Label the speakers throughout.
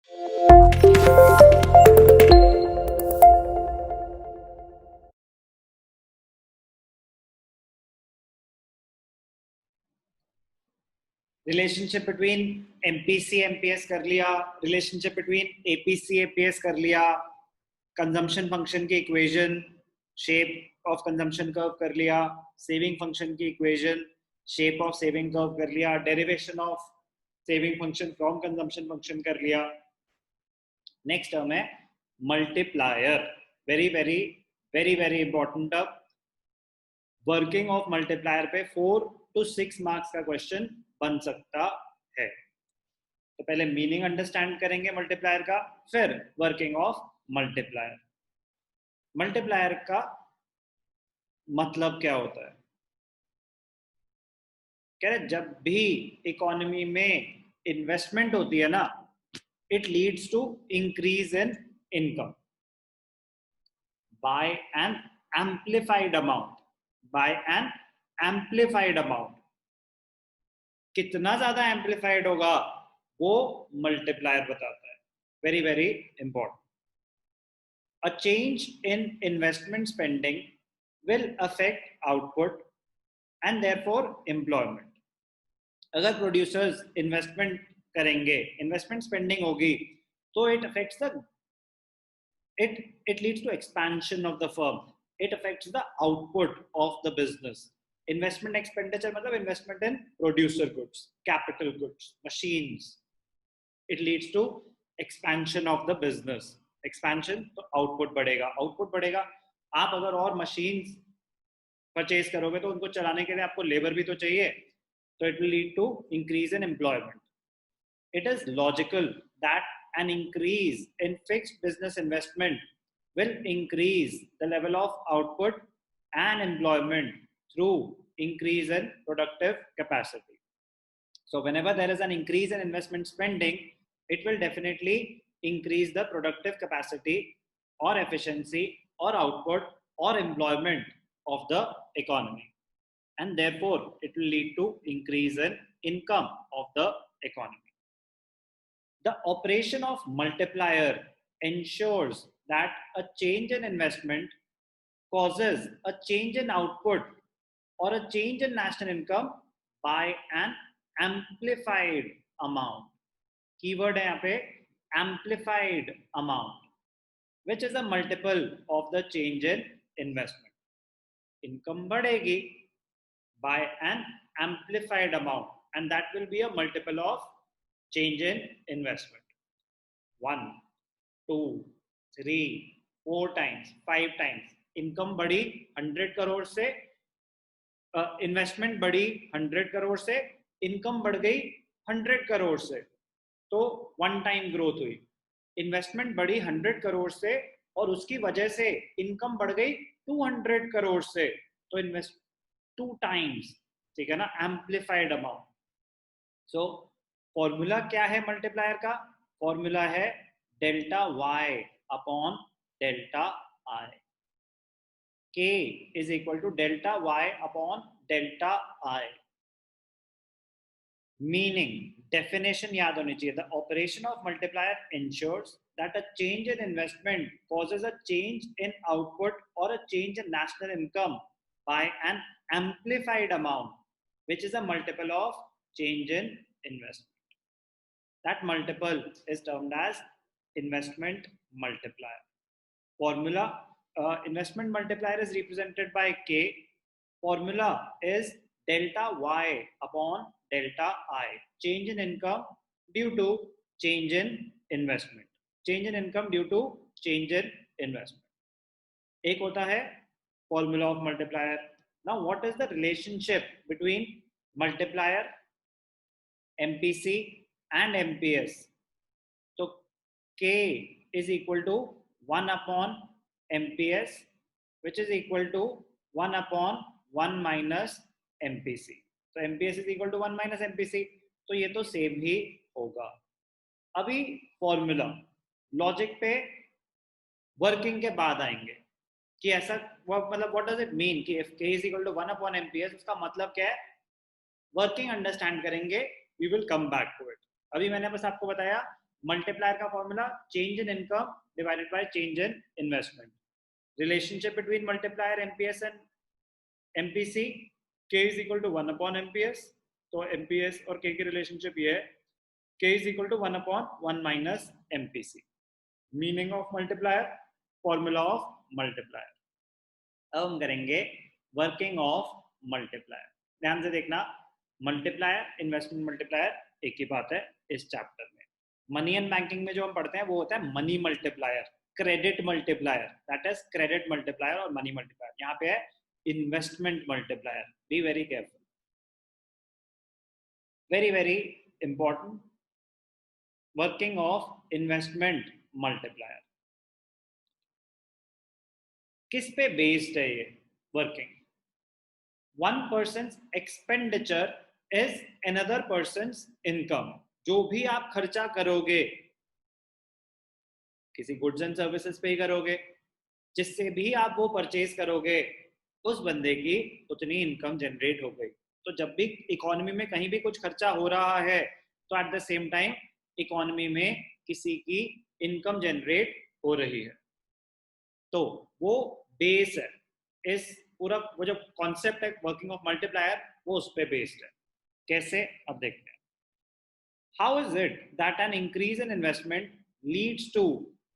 Speaker 1: Relationship between MPC MPS कर लिया, relationship between APC APS कर लिया, कंजम्पशन फंक्शन की equation, shape of consumption curve कर लिया, सेविंग फंक्शन की equation, shape of saving curve कर लिया, derivation of saving function from consumption function कर लिया। नेक्स्ट टर्म है multiplier, very very very very important term. Working of multiplier पे 4 to 6 marks का क्वेश्चन बन सकता है। तो पहले मीनिंग अंडरस्टैंड करेंगे मल्टीप्लायर का, फिर वर्किंग ऑफ मल्टीप्लायर। मल्टीप्लायर का मतलब क्या होता है? कह रहे जब भी इकोनॉमी में इन्वेस्टमेंट होती है ना, it leads to increase in income by an amplified amount, by an amplified amount. कितना ज्यादा एम्प्लीफाइड होगा वो मल्टीप्लायर बताता है। Very very important. A change in investment spending will affect output and therefore employment. अगर प्रोड्यूसर्स इन्वेस्टमेंट करेंगे, investment spending होगी, तो it affects the it leads to expansion of the firm. It affects the output of the business. Investment expenditure मतलब investment in producer goods, capital goods, machines. It leads to expansion of the business. Expansion तो output बढ़ेगा, output बढ़ेगा। आप अगर और machines purchase करोगे तो उनको चलाने के लिए आपको labor भी तो चाहिए, तो it will lead to increase in employment. It is logical that an increase in fixed business investment will increase the level of output and employment through increase in productive capacity. So whenever there is an increase in investment spending, it will definitely increase the productive capacity or efficiency or output or employment of the economy, and therefore it will lead to increase in income of the economy. The operation of multiplier ensures that a change in investment causes a change in output or a change in national income by an amplified amount. Keyword है यहाँ पे amplified amount, which is a multiple of the change in investment. Income बढ़ेगी by an amplified amount, and that will be a multiple of change in investment. 1, 2, 3, 4 times, 5 times. Income बढ़ी 100 करोड़ से, investment बढ़ी 100 करोड़ से, income बढ़ गई 100 करोड़ से, तो 1 time growth हुई। इन्वेस्टमेंट बढ़ी 100 करोड़ से और उसकी वजह से इनकम बढ़ गई 200 करोड़ से, तो इन्वेस्ट 2 टाइम्स, ठीक है ना, एम्प्लीफाइड अमाउंट। सो फॉर्मूला क्या है मल्टीप्लायर का? फॉर्मूला है delta y upon delta i. K is equal to delta y upon delta i. Meaning, definition याद होनी चाहिए. The operation of multiplier ensures that a change in investment causes a change in output or a change in national income by an amplified amount, which is a multiple of change in investment. That multiple is termed as investment multiplier. Formula, investment multiplier is represented by K. Formula is delta y upon delta I. Change in income due to change in investment. Change in income due to change in investment. एक होता है formula of multiplier. Now, what is the relationship between multiplier, MPC and MPS? So, K is equal to 1 upon MPS, which is equal to 1 upon 1 minus MPC. So MPS is equal to 1 minus MPC. तो ये तो same ही होगा। अभी formula logic पे working के बाद आएंगे कि ऐसा मतलब व्हाट डज इट मीन कि if K is equal to 1 upon MPS, उसका मतलब क्या है? वर्किंग अंडरस्टैंड करेंगे, we will come back to it. अभी मैंने बस आपको बताया मल्टीप्लायर का formula change in income divided by change in investment. Relationship between multiplier MPS and MPC, k is equal to 1 upon MPS. तो एमपीएस और k की रिलेशनशिप ये है, k is equal to 1 upon 1 minus MPC. Meaning of multiplier, formula of multiplier. अब हम करेंगे working of multiplier. ध्यान से देखना, मल्टीप्लायर इन्वेस्टमेंट मल्टीप्लायर एक ही बात है इस चैप्टर में. मनी एंड बैंकिंग में जो हम पढ़ते हैं वो होता है money multiplier, credit multiplier, that is credit multiplier और मनी मल्टीप्लायर. यहाँ पे है investment multiplier. Be very careful, very very important. Working of investment multiplier किस पे बेस्ड है ये working? One person expenditure is another person income. जो भी आप खर्चा करोगे किसी गुड्स एंड सर्विसेज पे ही करोगे, जिससे भी आप वो परचेज करोगे उस बंदे की उतनी इनकम जनरेट हो गई. तो जब भी इकोनॉमी में कहीं भी कुछ खर्चा हो रहा है तो at the same time economy में किसी की इनकम जनरेट हो रही है. तो वो बेस है इस पूरा, वो जो कॉन्सेप्ट है वर्किंग ऑफ मल्टीप्लायर वो उस पे बेस्ड है. कैसे, अब देखते हैं. How is it that an increase in investment leads to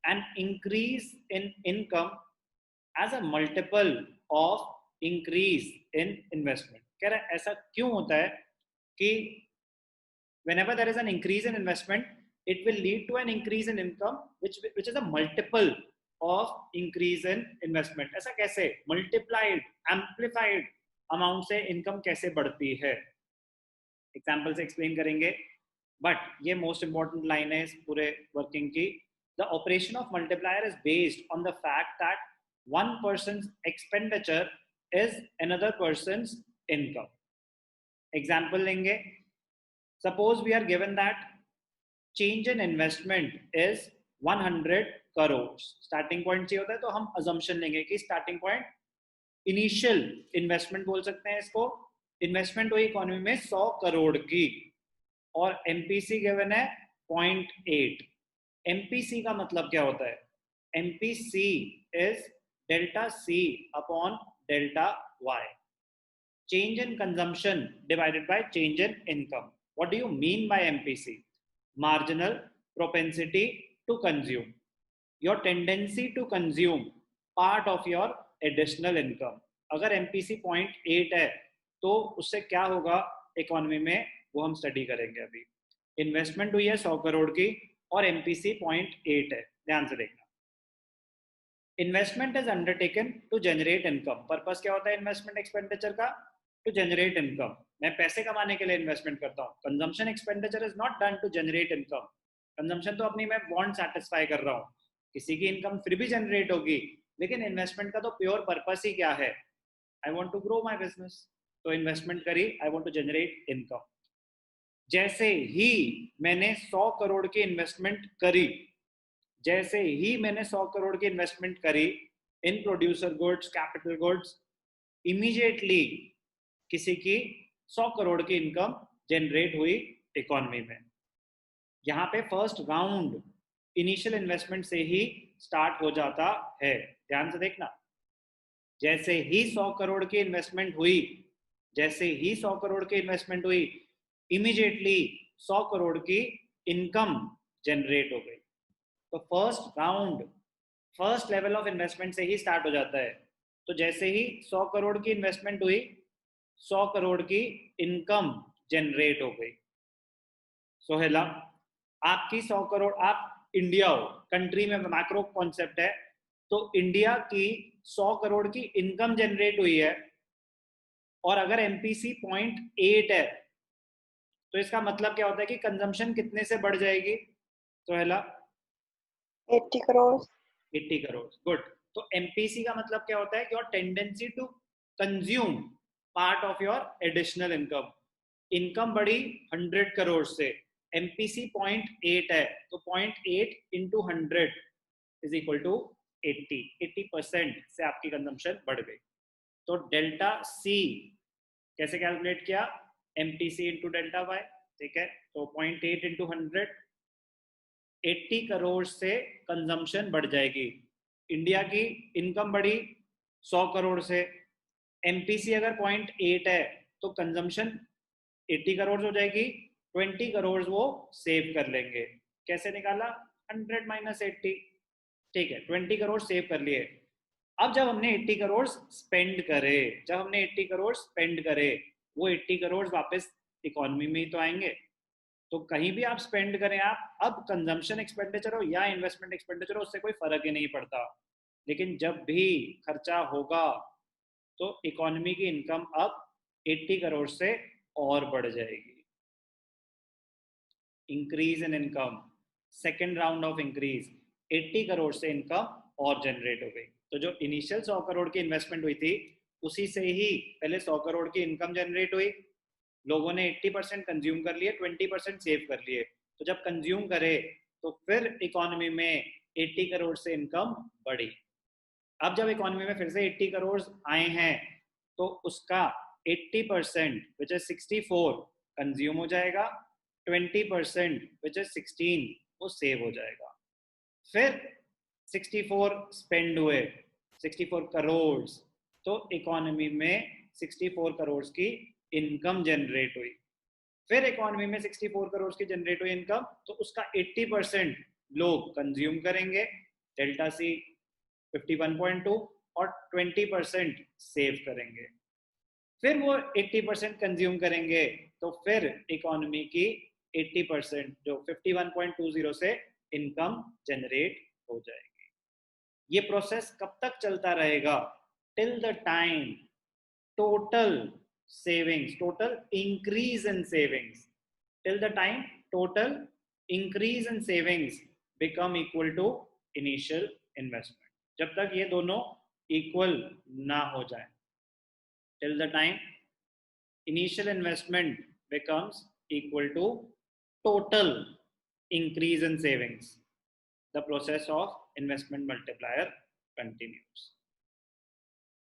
Speaker 1: an increase in income as a multiple of increase in investment? कह रहा है ऐसा क्यों होता है कि whenever there is an increase in investment it will lead to an increase in income which is a multiple of increase in investment. ऐसा कैसे? multiplied amplified amount से income कैसे बढ़ती है? एग्जाम्पल से एक्सप्लेन करेंगे, बट ये मोस्ट इंपॉर्टेंट लाइन है इस पूरे वर्किंग की. The operation of multiplier is based on the fact that one person expenditure is another person income. Example लेंगे. Suppose we are given that change in investment is 100 crores. Starting point चाहिए होता है तो हम assumption लेंगे कि starting point initial investment बोल सकते हैं इसको. इन्वेस्टमेंट हुई इकोनॉमी में 100 करोड़ की और एमपीसी गिवन है 0.8. एमपीसी का मतलब क्या होता है? MPC is delta C upon delta Y. Change in consumption divided by change in income. What do you mean by MPC? Marginal propensity to consume. Your tendency to consume part of your additional income. अगर MPC 0.8 है तो उससे क्या होगा economy में वो हम study करेंगे अभी. इन्वेस्टमेंट हुई है 100 करोड़ की और MPC 0.8 है. ध्यान से देखना. Investment is undertaken to generate income. Purpose क्या होता है इन्वेस्टमेंट एक्सपेंडिचर का? To generate income. मैं पैसे कमाने के लिए इन्वेस्टमेंट करता हूँ. Consumption expenditure is not done to generate income. Consumption तो अपनी मैं वांट सेटिस्फाई कर रहा हूँ, किसी की इनकम फिर भी जनरेट होगी, लेकिन इन्वेस्टमेंट का तो प्योर पर्पस ही क्या है? I want to grow my business. तो इन्वेस्टमेंट करी, I want to generate income. जैसे ही मैंने 100 करोड़ की इन्वेस्टमेंट करी, जैसे ही मैंने 100 करोड़ की इन्वेस्टमेंट करी in producer goods, capital goods, immediately किसी की 100 करोड़ की इनकम जनरेट हुई इकोनॉमी में. यहाँ पे फर्स्ट राउंड इनिशियल इन्वेस्टमेंट से ही स्टार्ट हो जाता है. ध्यान से देखना. जैसे ही 100 करोड़ की इन्वेस्टमेंट हुई, जैसे ही 100 करोड़ की इन्वेस्टमेंट हुई, इमीडिएटली 100 करोड़ की इनकम जनरेट हो गई. तो first round, first level of investment से ही स्टार्ट हो जाता है. तो जैसे ही 100 करोड़ की इन्वेस्टमेंट हुई, 100 करोड़ की इनकम जनरेट हो गई. सोहेला, आपकी 100 करोड़, आप इंडिया हो, कंट्री में मैक्रो कॉन्सेप्ट है, तो इंडिया की 100 करोड़ की इनकम जनरेट हुई है और अगर एमपीसी 0.8 है तो इसका मतलब क्या होता है कि कंजम्पशन कितने से बढ़ जाएगी? सोहेला
Speaker 2: 80 करोड़.
Speaker 1: 80 करोड़. गुड. तो एमपीसी का मतलब क्या होता है? Your tendency to consume part of your additional income. Income बढ़ी 100 करोड़ से, एमपीसी 0.8 है, तो 0.8 इंटू 100 इज इक्वल टू 80. 80% से आपकी कंजम्पशन बढ़ गई. तो डेल्टा सी कैसे कैलकुलेट किया? MPC into delta Y. ठीक है, तो 0.8 इंटू 100 80 करोड़ से कंजम्पशन बढ़ जाएगी। इंडिया की इनकम बढ़ी 100 करोड़ से, एमपीसी अगर 0.8 है तो कंजम्पशन 80 करोड़ हो जाएगी, 20 करोड़ वो सेव कर लेंगे। कैसे निकाला? 100 माइनस 80, ठीक है, 20 करोड़ सेव कर लिए। अब जब हमने 80 करोड़ स्पेंड करे, जब हमने 80 करोड़ स्पेंड करे, वो 80 करोड़ वापस इकोनॉमी में ही तो आएंगे। तो कहीं भी आप स्पेंड करें, आप अब कंजम्पशन एक्सपेंडिचर हो या इन्वेस्टमेंट एक्सपेंडिचर हो, उससे कोई फर्क ही नहीं पड़ता। लेकिन जब भी खर्चा होगा तो इकोनॉमी की इनकम अब 80 करोड़ से और बढ़ जाएगी। Increase in income, second round of increase, 80 crore से इनकम और जनरेट हो गई। तो जो इनिशियल 100 करोड़ की इन्वेस्टमेंट हुई थी, उसी से ही पहले 100 करोड़ की इनकम जनरेट हुई, लोगों ने 80% कंज्यूम कर लिए, 20% सेव कर लिए। तो जब कंज्यूम करे तो फिर इकोनॉमी में 80 करोड़ से इनकम बढ़ी। अब जब इकोनॉमी में फिर से 80 करोड़ आए हैं तो उसका 80% विच इज 64 कंज्यूम हो जाएगा, 20% विच इज 16 वो सेव हो जाएगा। फिर 64 स्पेंड हुए, 64 करोड़, तो इकोनॉमी में 64 करोड़ की इनकम जनरेट हुई। फिर इकोनॉमी में 64 करोड़ की जनरेट हुई इनकम, तो उसका 80% लोग कंज्यूम करेंगे, डेल्टा सी 51.2, और 20% सेव करेंगे। फिर वो 80% कंज्यूम करेंगे, तो फिर इकोनॉमी की 80% जो 51.20 से इनकम जनरेट हो जाएगी। ये प्रोसेस कब तक चलता रहेगा? Till the time total savings, total increase in savings, till the time total increase in savings become equal to initial investment, जब तक ये दोनों equal ना हो जाए, till the time initial investment becomes equal to total increase in savings, the process of investment multiplier continues.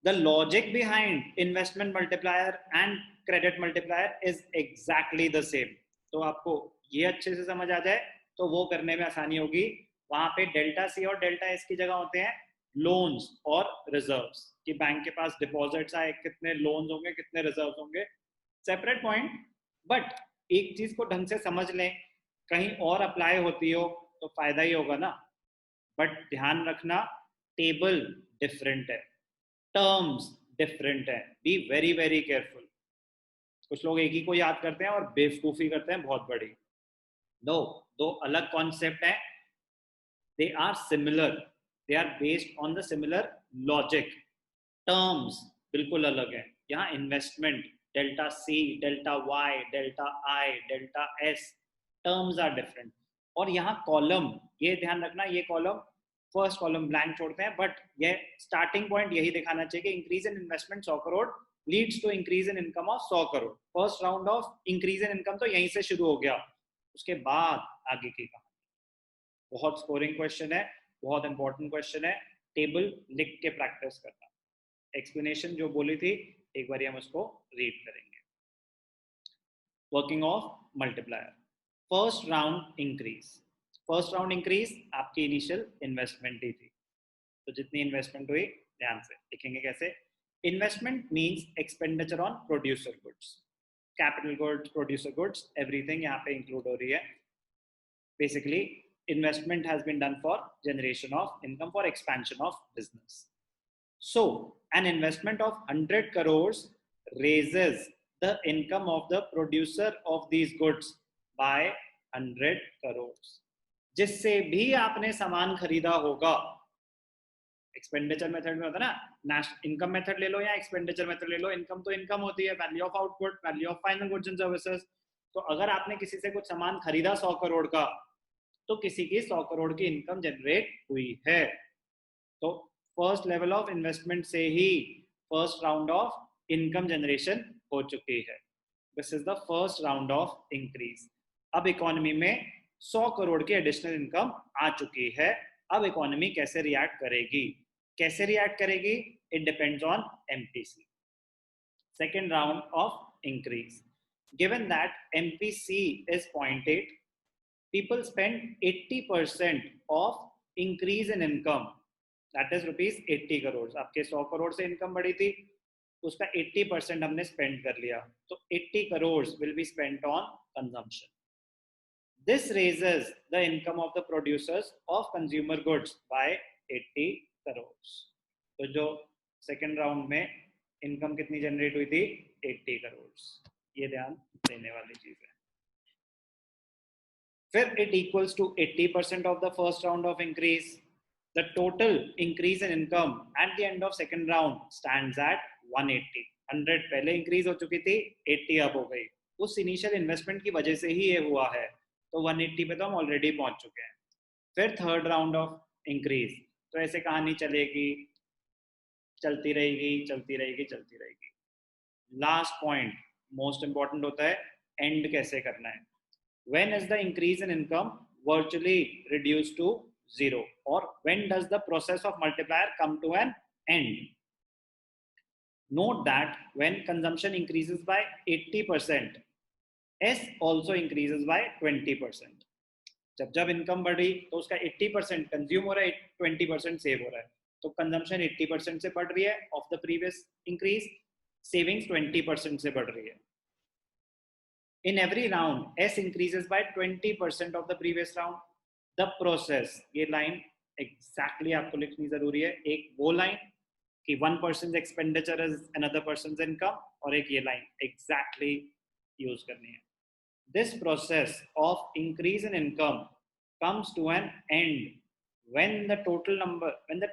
Speaker 1: The logic behind investment multiplier and credit multiplier is exactly the same. तो आपको ये अच्छे से समझ आ जाए तो वो करने में आसानी होगी। वहां पे डेल्टा सी और डेल्टा एस की जगह होते हैं लोन्स और रिजर्व्स, कि बैंक के पास डिपॉजिट्स आए, कितने लोन्स होंगे, कितने रिजर्व्स होंगे, सेपरेट पॉइंट। बट एक चीज को ढंग से समझ लें, कहीं और अप्लाई होती हो तो फायदा ही होगा ना। बट ध्यान रखना, टेबल डिफरेंट है, टर्म्स डिफरेंट है, बी वेरी वेरी केयरफुल। कुछ लोग एक ही को याद करते हैं और बेवकूफी करते हैं बहुत बड़ी। दो दो अलग कॉन्सेप्ट हैं, they are similar, they are based on the similar logic, terms बिल्कुल अलग है। यहाँ investment delta C, delta Y, delta I, delta S, terms are different. और यहाँ कॉलम, ये ध्यान रखना, ये कॉलम फर्स्ट कॉलम ब्लैंक छोड़ते हैं, बट ये स्टार्टिंग पॉइंट यही दिखाना चाहिए कि increase in investment 100 crore leads to increase in income of 100 crore. First round of increase in income तो यहीं से शुरू हो गया, उसके बाद आगे की कहानी। बहुत स्कोरिंग क्वेश्चन है, बहुत इंपॉर्टेंट क्वेश्चन है, टेबल लिख के प्रैक्टिस करना। एक्सप्लेनेशन जो बोली थी एक बार हम उसको रीड करेंगे। Working of multiplier, first round increase, first round increase आपकी इनिशियल इन्वेस्टमेंट ही थी, तो जितनी इन्वेस्टमेंट हुई ध्यान से लिखेंगे कैसे। Investment means expenditure on producer goods, capital goods, producer goods, everything यहाँ पे इंक्लूड हो रही है। Basically investment has been done for generation of income, for expansion of business. So an investment of 100 crores raises the income of the producer of these goods by 100 crores. जिससे भी आपने सामान खरीदा होगा, एक्सपेंडिचर मेथड में होता है ना, इनकम मेथड ले लो या एक्सपेंडिचर मेथड ले लो, इनकम तो इनकम होती है, value of output, value of final goods and services. तो अगर आपने किसी से कुछ सामान खरीदा 100 करोड़ का, तो किसी की 100 करोड़ की इनकम जनरेट हुई है। तो फर्स्ट लेवल ऑफ इन्वेस्टमेंट से ही first round of income generation हो चुकी है। This is the first round of increase. अब इकोनॉमी में 100 करोड़ की एडिशनल इनकम आ चुकी है, अब इकोनॉमी कैसे रिएक्ट करेगी? कैसे रिएक्ट करेगी? It depends on MPC, second round of increase. Given that MPC is 0.8, people spend 80% of increase in income, that is rupees 80 crores. आपके 100 करोड़ से इनकम बढ़ी थी, उसका 80% हमने स्पेंड कर लिया, तो 80 crores will be spent on consumption. This raises the income of the producers of consumer goods by 80 crores. तो जो सेकेंड राउंड में इनकम कितनी जनरेट हुई थी? 80 crores. ये ध्यान देने वाली चीज है. फिर it equals to 80% of the first round of increase. The total increase in income at the end of second round stands at 180. 100 पहले इंक्रीज हो चुकी थी, 80 अब हो गई. उस इनिशियल इन्वेस्टमेंट की वजह से ही ये हुआ है, तो 180 पे तो हम ऑलरेडी पहुंच चुके हैं. फिर थर्ड राउंड ऑफ इंक्रीज, तो ऐसे कहानी चलेगी, चलती रहेगी, चलती रहेगी, चलती रहेगी. लास्ट पॉइंट मोस्ट इंपॉर्टेंट होता है, एंड कैसे करना है. When is the increase in income virtually reduced to zero, or when does the process of multiplier come to an end? Note that when consumption increases by 80%, S also increases by 20%. जब income बढ़ी तो उसका 80% consume हो रहा है, 20% save हो रहा है, तो कंजम्पशन 80% से बढ़ रही है of the previous increase, savings 20% से बढ़ रही है. In every round, S increases by 20% of the previous round. The process, ये लाइन exactly आपको लिखनी जरूरी है. एक वो लाइन कि one person's expenditure is another person's income, और एक ये लाइन exactly use करनी है. This process of increase in income comes to an end when the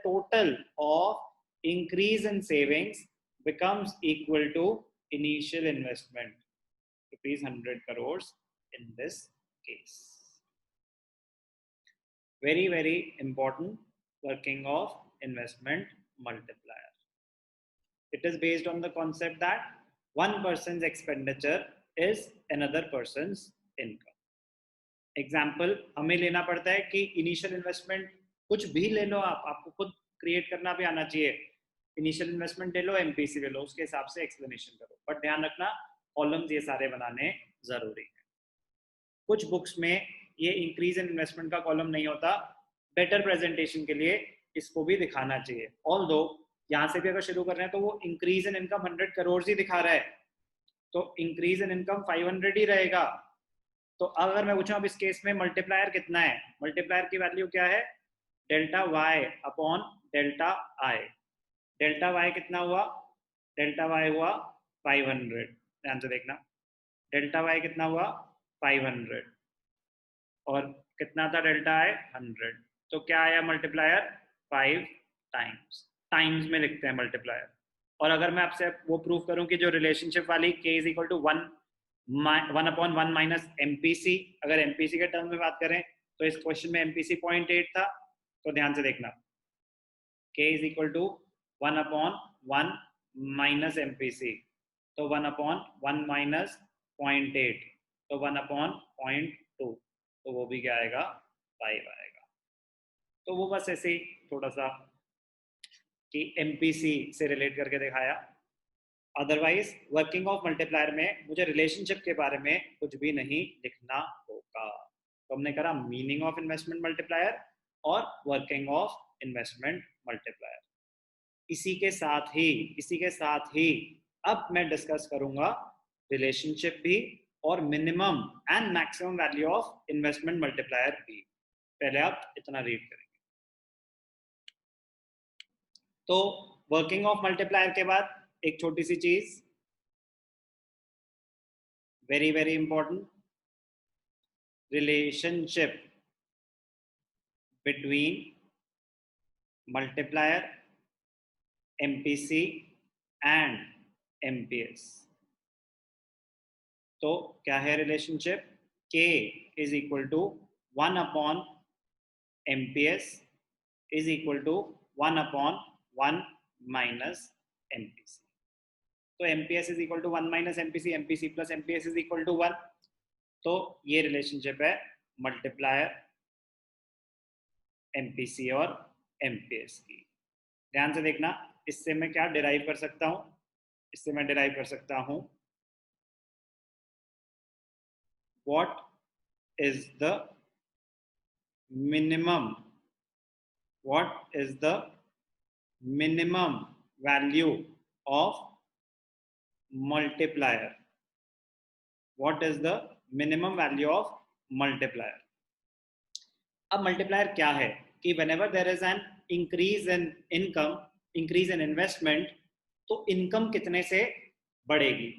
Speaker 1: total of increase in savings becomes equal to initial investment, rupees 100 crores in this case. Very, very important working of investment multiplier. It is based on the concept that one person's expenditure is another person's income. Example, हमें लेना पड़ता है कि initial investment कुछ भी ले लो, आपको खुद क्रिएट करना भी आना चाहिए. इनिशियल इन्वेस्टमेंट ले लो, एमपीसी ले लो, उसके हिसाब से एक्सप्लेनेशन करो, बट ध्यान रखना कॉलम्स ये सारे बनाने जरूरी है. कुछ बुक्स में ये इंक्रीज इन इन्वेस्टमेंट का कॉलम नहीं होता, बेटर प्रेजेंटेशन के लिए इसको भी दिखाना चाहिए. ऑल्दो यहाँ से भी अगर शुरू कर रहे हैं तो वो इंक्रीज इन इनकम 100 करोड़ ही दिखा रहा है, तो इंक्रीज इन इनकम 500 ही रहेगा. तो अगर मैं पूछूं अब इस केस में मल्टीप्लायर कितना है, मल्टीप्लायर की वैल्यू क्या है? Delta Y upon delta I. Delta Y कितना हुआ? डेल्टा वाई हुआ 500. ध्यान से देखना, डेल्टा वाई कितना हुआ? 500, और कितना था डेल्टा आई? 100. तो क्या आया मल्टीप्लायर? 5 टाइम्स. टाइम्स में लिखते हैं मल्टीप्लायर. और अगर मैं आपसे वो प्रूव करूं कि जो रिलेशनशिप वाली k is equal to 1/1 minus MPC, अगर एमपीसी के टर्म में बात करें तो इस क्वेश्चन में एमपीसी 0.8 था, तो ध्यान से देखना, k is equal to 1/1 minus MPC, तो 1/1 माइनस 0.8, तो 1/0.2, तो वो भी क्या आएगा? 5 आएगा. तो वो बस ऐसे ही थोड़ा सा कि एमपीसी से रिलेट करके दिखाया. अदरवाइज वर्किंग ऑफ मल्टीप्लायर में मुझे रिलेशनशिप के बारे में कुछ भी नहीं लिखना होगा. तो हमने करा मीनिंग ऑफ इन्वेस्टमेंट मल्टीप्लायर और वर्किंग ऑफ इन्वेस्टमेंट मल्टीप्लायर. इसी के साथ ही अब मैं डिस्कस करूंगा रिलेशनशिप भी और minimum and maximum value of investment multiplier भी. पहले आप इतना रीड करेंगे. तो वर्किंग ऑफ मल्टीप्लायर के बाद एक छोटी सी चीज, very very important, relationship between multiplier, MPC and MPS. तो क्या है relationship? k is equal to 1/MPS is equal to 1/1 minus MPC. तो MPS is equal to 1 minus MPC, MPC plus MPS is equal to 1. तो ये relationship है multiplier, MPC और MPS की. ध्यान से देखना, इससे मैं क्या डिराइव कर सकता हूं? इससे मैं डिराइव कर सकता हूं what is the minimum, what is the minimum value of multiplier? What is the minimum value of multiplier? अब मल्टीप्लायर क्या है कि whenever there is an increase in income, increase in investment, तो इनकम कितने से बढ़ेगी?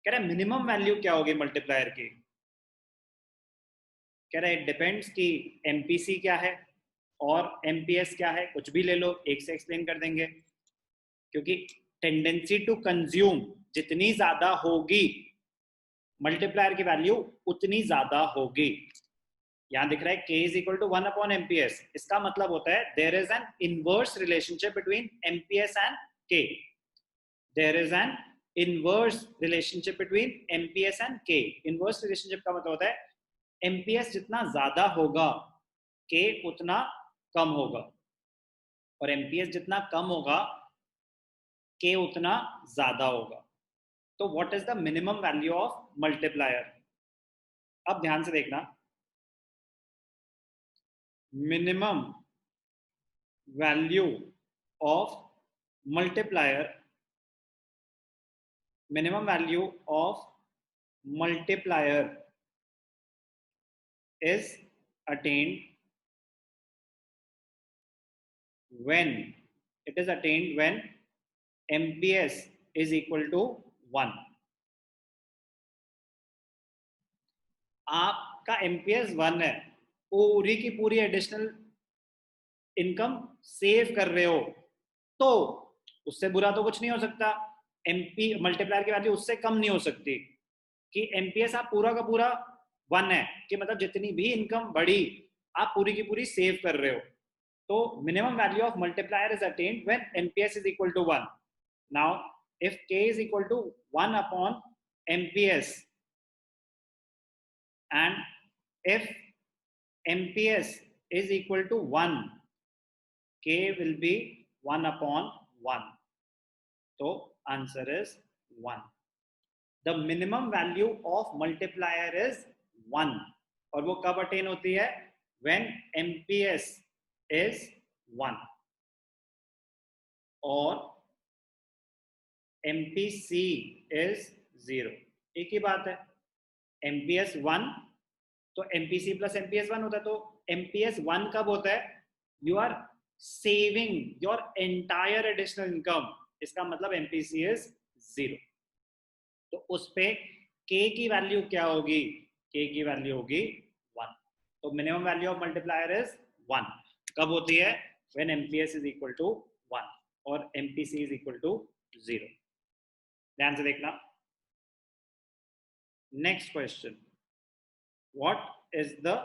Speaker 1: कह रहा है मिनिमम वैल्यू क्या होगी मल्टीप्लायर की? कह रहा है इट डिपेंड्स कि एमपीसी क्या है और एमपीएस क्या है, कुछ भी ले लो, एक से एक्सप्लेन कर देंगे, क्योंकि टेंडेंसी टू कंज्यूम जितनी ज्यादा होगी मल्टीप्लायर की वैल्यू उतनी ज्यादा होगी। यहां दिख रहा है k is equal to 1 upon MPS, इसका मतलब होता है there is an inverse relationship between MPS and k। There is an inverse relationship between MPS and k। Inverse relationship का मतलब होता है एमपीएस जितना ज्यादा होगा k उतना कम होगा, और एमपीएस जितना कम होगा k उतना ज्यादा होगा। तो what is the minimum value of multiplier? अब ध्यान से देखना, minimum value of multiplier, minimum value of multiplier is attained when it is attained when MPS is equal to 1। आपका MPS 1 है, पूरी की पूरी एडिशनल इनकम सेव कर रहे हो, तो उससे बुरा तो कुछ नहीं हो सकता। एमपी मल्टीप्लायर की वैल्यू उससे कम नहीं हो सकती कि एमपीएस आप पूरा का पूरा 1 है, कि मतलब जितनी भी इनकम बढ़ी आप पूरी की पूरी सेव कर रहे हो। तो minimum value of multiplier is attained when MPS is equal to 1। Now if k is equal to 1 upon MPS and if MPS is equal to 1, K will be 1 upon 1. So answer is 1. The minimum value of multiplier is 1, और वो कब attain होती है? When MPS is 1 और MPC is 0। एक ही बात है, MPS 1 तो MPC प्लस MPS 1 होता है। तो MPS 1 कब होता है? You are saving your entire additional income, इसका मतलब MPC इज 0। तो उस पे K की वैल्यू क्या होगी? K की वैल्यू होगी 1। तो minimum value of multiplier is 1। कब होती है? When MPS is equal to 1 और MPC इज इक्वल टू 0। ध्यान से देखना। Next question, what is the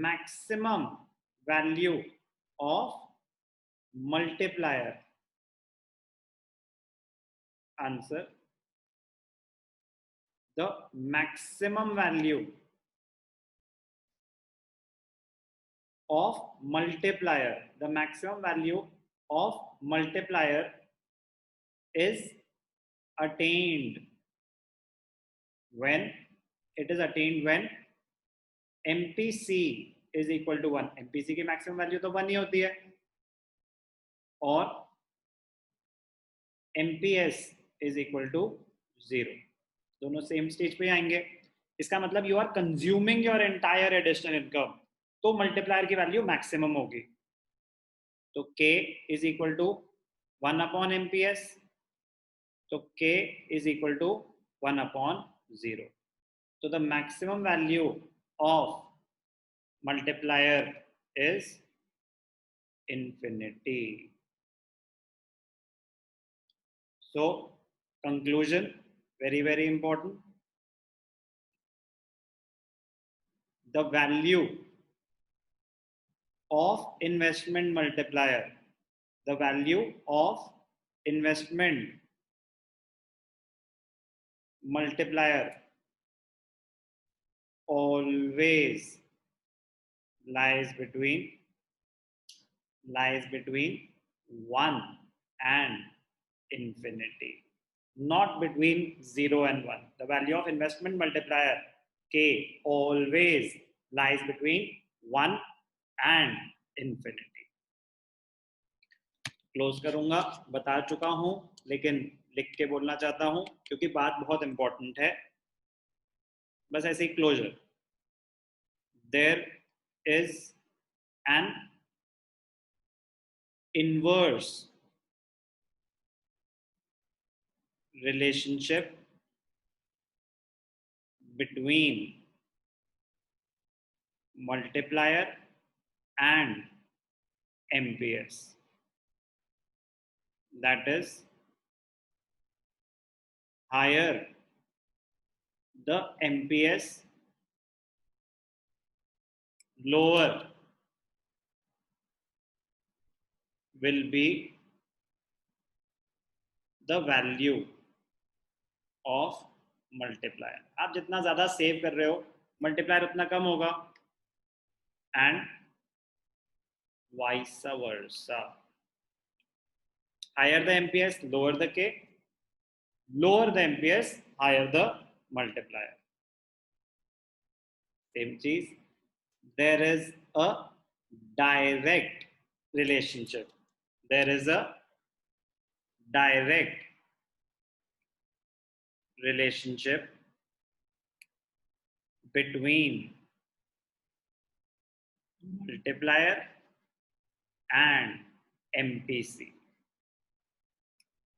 Speaker 1: maximum value of multiplier? Answer, the maximum value of multiplier is attained when MPC is equal to 1। MPC की maximum value तो 1 ही होती है, और MPS is equal to 0। दोनों same stage पे आएंगे। इसका मतलब you are consuming your entire additional income, तो मल्टीप्लायर की वैल्यू मैक्सिमम होगी। तो K is equal to 1 upon MPS, तो K is equal to 1 upon 0। So the maximum value of multiplier is infinity। So conclusion, very very important, the value of investment multiplier, the value of investment multiplier always lies between 1 and infinity। not between 0 and 1. The value of investment multiplier K always lies between 1 and infinity. Close करूंगा, बता चुका हूं, लेकिन लिख के बोलना चाहता हूं क्योंकि बात बहुत इंपॉर्टेंट है. बस ऐसे ही closure. There is an inverse relationship between multiplier and MPS. That is, higher the MPS, lower will be the value of multiplier. आप जितना ज्यादा सेव कर रहे हो, मल्टीप्लायर उतना कम होगा, and vice versa. Higher the MPS, lower the K. Lower the MPS, higher the multiplier. Same cheese. There is a direct relationship. There is a direct relationship between multiplier and MPC.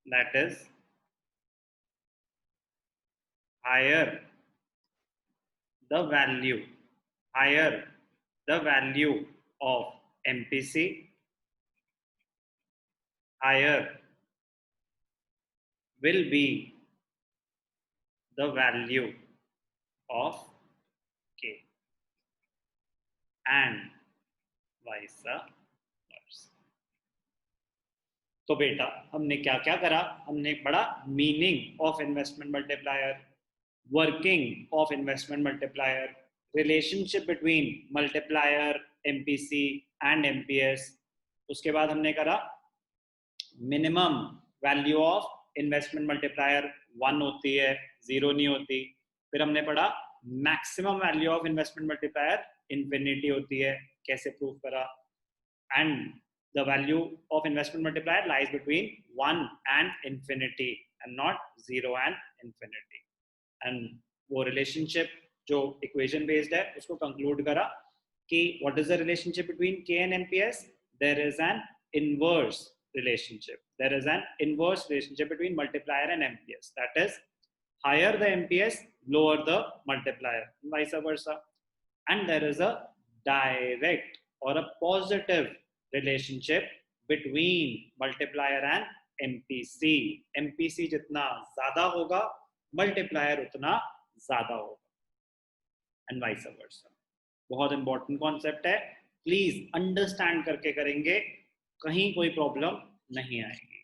Speaker 1: That is, higher the value of MPC, higher will be the value of K, and vice versa. तो बेटा हमने क्या क्या करा, हमने पढ़ा meaning of investment multiplier, working of investment multiplier, relationship between multiplier, MPC and MPS. उसके बाद हमने करा minimum value of investment multiplier 1 होती है, 0 नहीं होती. फिर हमने पढ़ा maximum value of investment multiplier infinity होती है, कैसे प्रूव करा. And the value of investment multiplier lies between 1 and infinity and not 0 and infinity. And वो relationship जो equation based है उसको conclude करा कि what is the relationship between K and MPS? There is an inverse relationship. There is an inverse relationship between multiplier and MPS. That is, higher the MPS, lower the multiplier, and vice versa. And there is a direct or a positive relationship between multiplier and MPC. MPC जितना ज्यादा होगा, multiplier उतना ज्यादा होगा, and vice versa. बहुत important concept है, please understand करके करेंगे, कहीं कोई प्रॉब्लम नहीं आएगी.